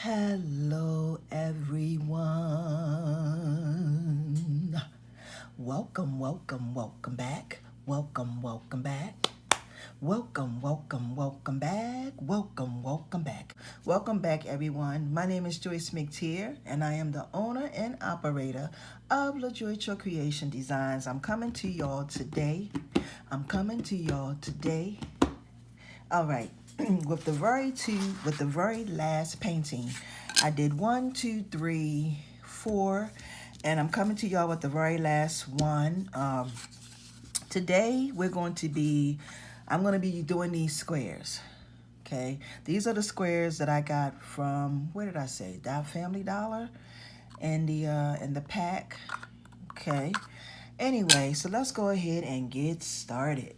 Hello, everyone. Welcome back. Welcome back. Welcome back. Welcome back. Welcome back, everyone. My name is Joyce McTier, and I am the owner and operator of Lajoytra Creation Designs. I'm coming to y'all today. All right, with the very last painting, I did 1, 2, 3, 4, and I'm coming to y'all with the very last one. Today I'm going to be doing these squares. Okay, these are the squares that I got from, where did I say, Family Dollar, in the pack. Okay. Anyway, so let's go ahead and get started.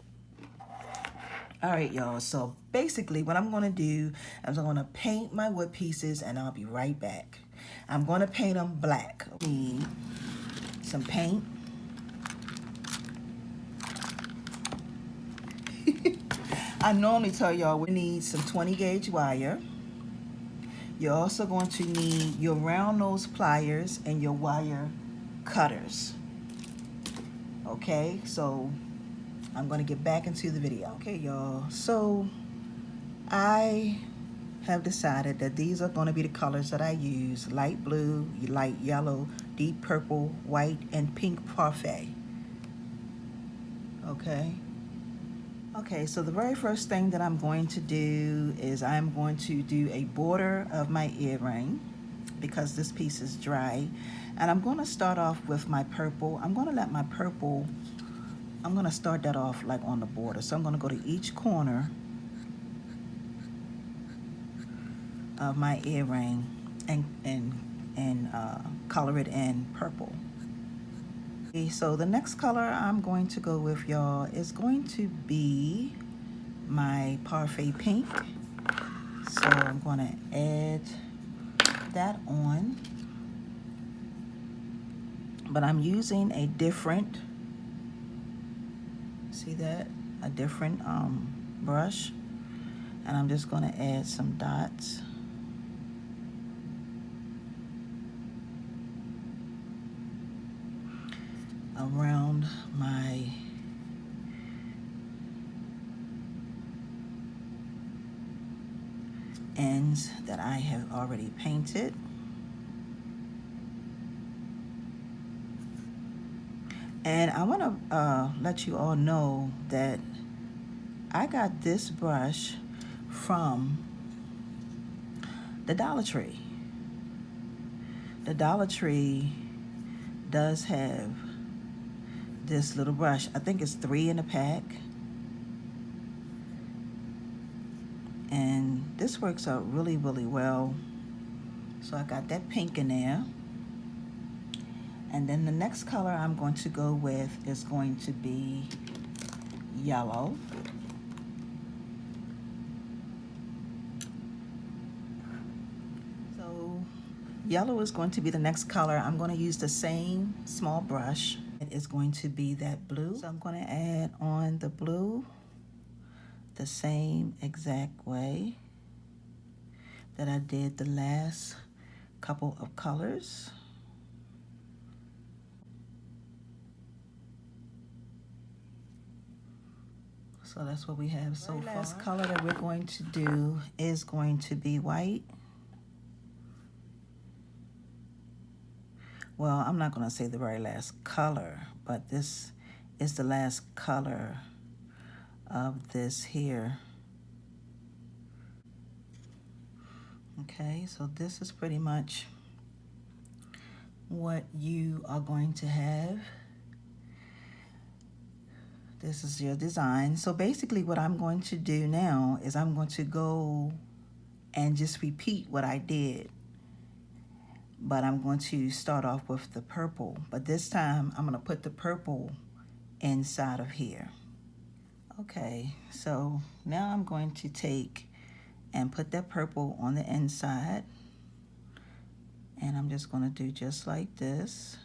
All right, y'all, so basically what I'm going to do is I'm going to paint my wood pieces, and I'll be right back. I'm going to paint them black. Need some paint. I normally tell y'all we need some 20 gauge wire. You're also going to need your round nose pliers and your wire cutters. Okay, so I'm going to get back into the video. Okay, y'all, so I have decided that these are going to be the colors that I use: light blue, light yellow, deep purple, white, and pink parfait. Okay, so the very first thing that I'm going to do is I'm going to do a border of my earring because this piece is dry, and I'm going to start off with my purple. I'm going to start that off like on the border, so I'm going to go to each corner of my earring and color it in purple. Okay, so the next color I'm going to go with, y'all, is going to be my parfait pink. So I'm going to add that on, but I'm using a different, see that, a different brush, and I'm just going to add some dots. Around my ends that I have already painted. And I want to let you all know that I got this brush from the Dollar Tree. The Dollar Tree does have this little brush. I think it's 3 in the pack. And this works out really, really well. So I got that pink in there. And then the next color I'm going to go with is going to be yellow. So yellow is going to be the next color. I'm going to use the same small brush. It is going to be that blue. So I'm going to add on the blue the same exact way that I did the last couple of colors. So that's what we have so far. The last color that we're going to do is going to be white. Well, I'm not going to say the very last color, but this is the last color of this here. Okay, so this is pretty much what you are going to have. This is your design. So basically what I'm going to do now is I'm going to go and just repeat what I did. But I'm going to start off with the purple. But this time I'm going to put the purple inside of here. Okay, so now I'm going to take and put that purple on the inside. And I'm just going to do just like this.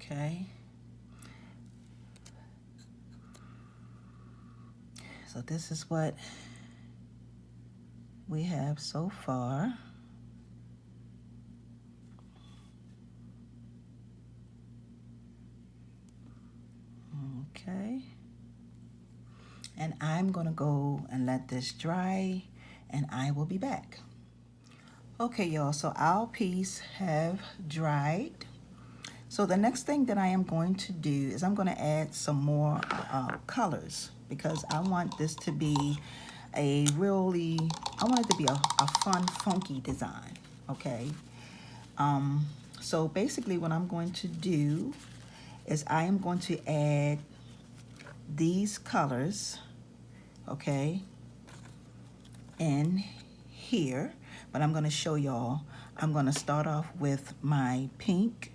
Okay. So this is what we have so far. Okay. And I'm gonna go and let this dry, and I will be back. Okay, y'all, so our piece have dried. So the next thing that I am going to do is I'm going to add some more colors, because I want this to be I want it to be a fun, funky design, okay? So basically what I'm going to do is I am going to add these colors, okay, in here, but I'm going to show y'all. I'm going to start off with my pink.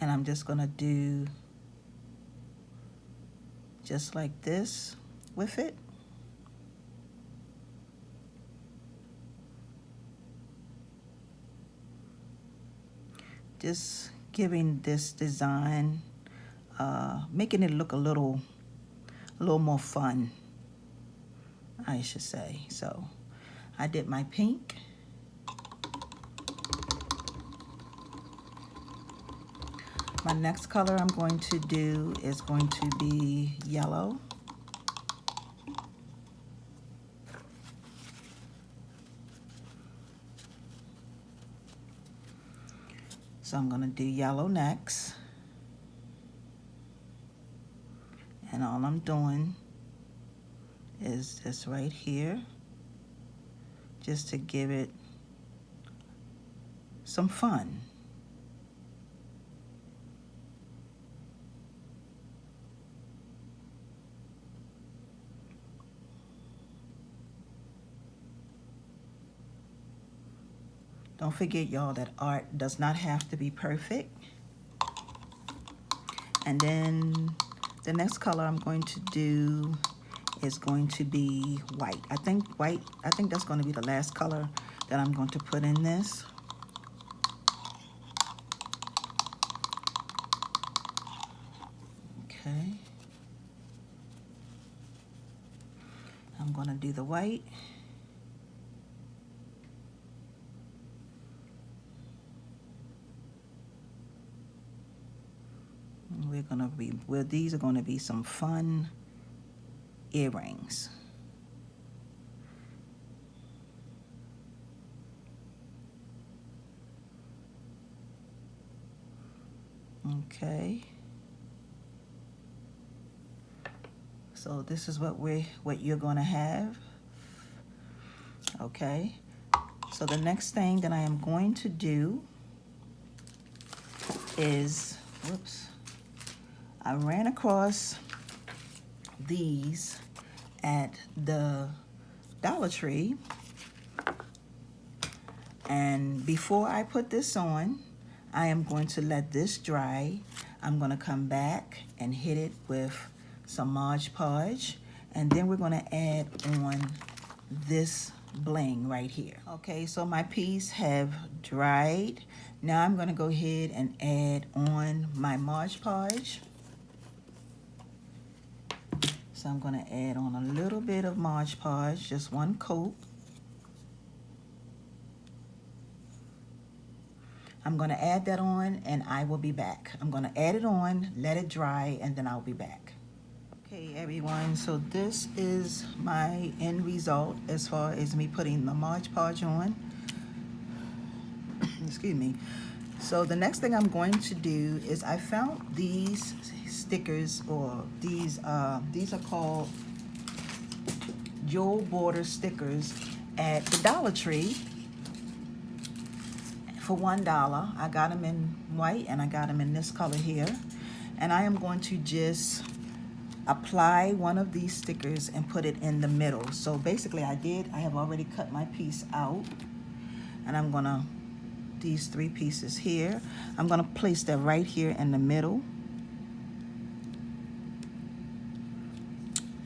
And I'm just gonna do just like this with it. Just giving this design, making it look a little more fun, I should say. So I did my pink. My next color I'm going to do is going to be yellow. So I'm going to do yellow next. And all I'm doing is this right here, just to give it some fun. Don't forget, y'all, that art does not have to be perfect. And then the next color I'm going to do is going to be white. I think that's going to be the last color that I'm going to put in this. Okay. I'm going to do the white. These are going to be some fun earrings. Okay. So this is what you're going to have. Okay. So the next thing that I am going to do is, whoops, I ran across these at the Dollar Tree, and before I put this on, I am going to let this dry. I'm going to come back and hit it with some Mod Podge, and then we're going to add on this bling right here. Okay, so my piece have dried. Now I'm going to go ahead and add on my Mod Podge. So I'm going to add on a little bit of Mod Podge, just one coat. I'm going to add that on and I will be back. I'm going to add it on, let it dry, and then I'll be back. Okay, everyone, so this is my end result as far as me putting the Mod Podge on. Excuse me. So the next thing I'm going to do is I found these stickers, or these are called jewel border stickers at the Dollar Tree for $1. I got them in white and I got them in this color here. And I am going to just apply one of these stickers and put it in the middle. So basically I have already cut my piece out, and I'm gonna, these three pieces here, I'm gonna place that right here in the middle,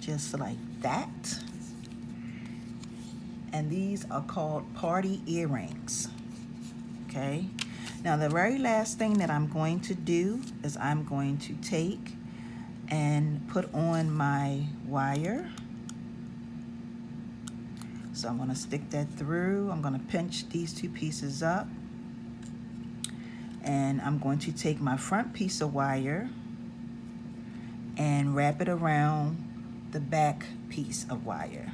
just like that. and these are called party earrings. Okay, now the very last thing that I'm going to do is I'm going to take and put on my wire. So I'm going to stick that through. I'm going to pinch these two pieces up, and I'm going to take my front piece of wire and wrap it around the back piece of wire.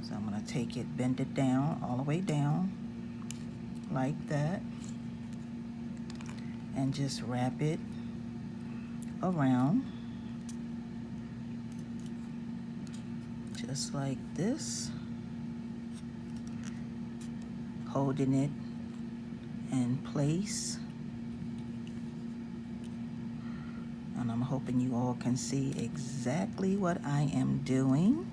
So I'm going to take it, bend it down, all the way down like that, and just wrap it around just like this, holding it in place. And I'm hoping you all can see exactly what I am doing.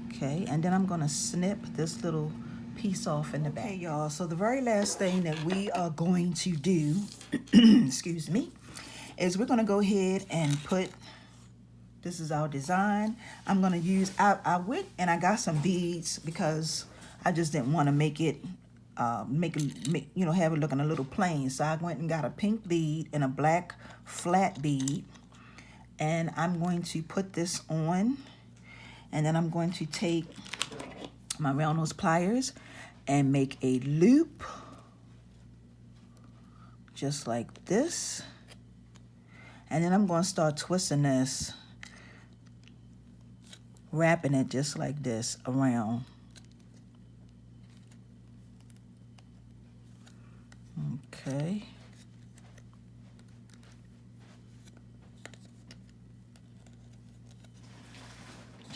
Okay, and then I'm gonna snip this little piece off in the back. Okay, y'all, so the very last thing that we are going to do, excuse me, is we're gonna go ahead and put, this is our design. I'm gonna use, I went and I got some beads because I just didn't wanna make it, you know, have it looking a little plain. So I went and got a pink bead and a black flat bead, and I'm going to put this on, and then I'm going to take my round nose pliers and make a loop just like this, and then I'm going to start twisting this, wrapping it just like this around. Okay.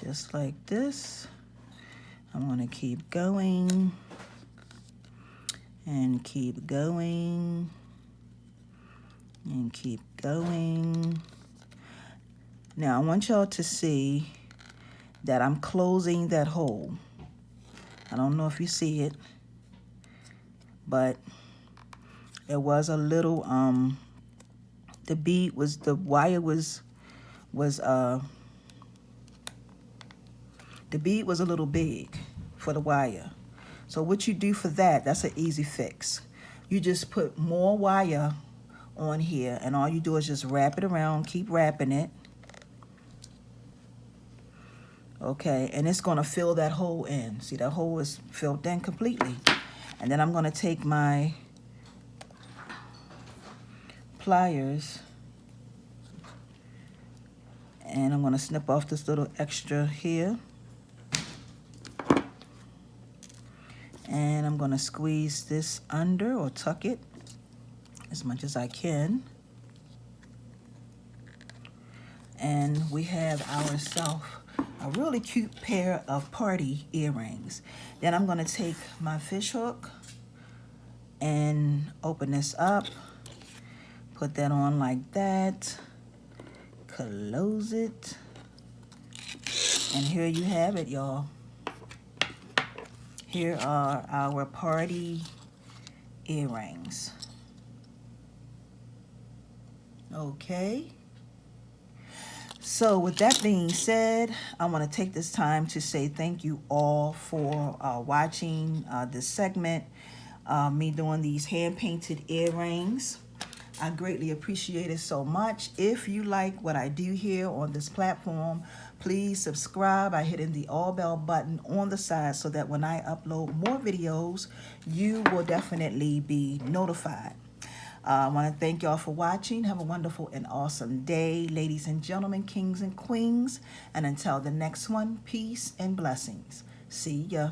Just like this. I'm going to keep going and keep going and keep going. Now I want y'all to see that I'm closing that hole. I don't know if you see it, but it was a little, the bead was, the wire was the bead was a little big for the wire. So what you do for that, that's an easy fix. You just put more wire on here, and all you do is just wrap it around, keep wrapping it. Okay, and it's gonna fill that hole in. See, that hole is filled in completely. And then I'm gonna take my pliers and I'm gonna snip off this little extra here. And I'm going to squeeze this under, or tuck it as much as I can. And we have ourselves a really cute pair of party earrings. Then I'm going to take my fish hook and open this up, put that on like that, close it, and here you have it, y'all. Here are our party earrings. Okay. So with that being said, I want to take this time to say thank you all for watching this segment, me doing these hand-painted earrings. I greatly appreciate it so much. If you like what I do here on this platform, please subscribe by hitting the all bell button on the side so that when I upload more videos, you will definitely be notified. I want to thank y'all for watching. Have a wonderful and awesome day, ladies and gentlemen, kings and queens. And until the next one, peace and blessings. See ya.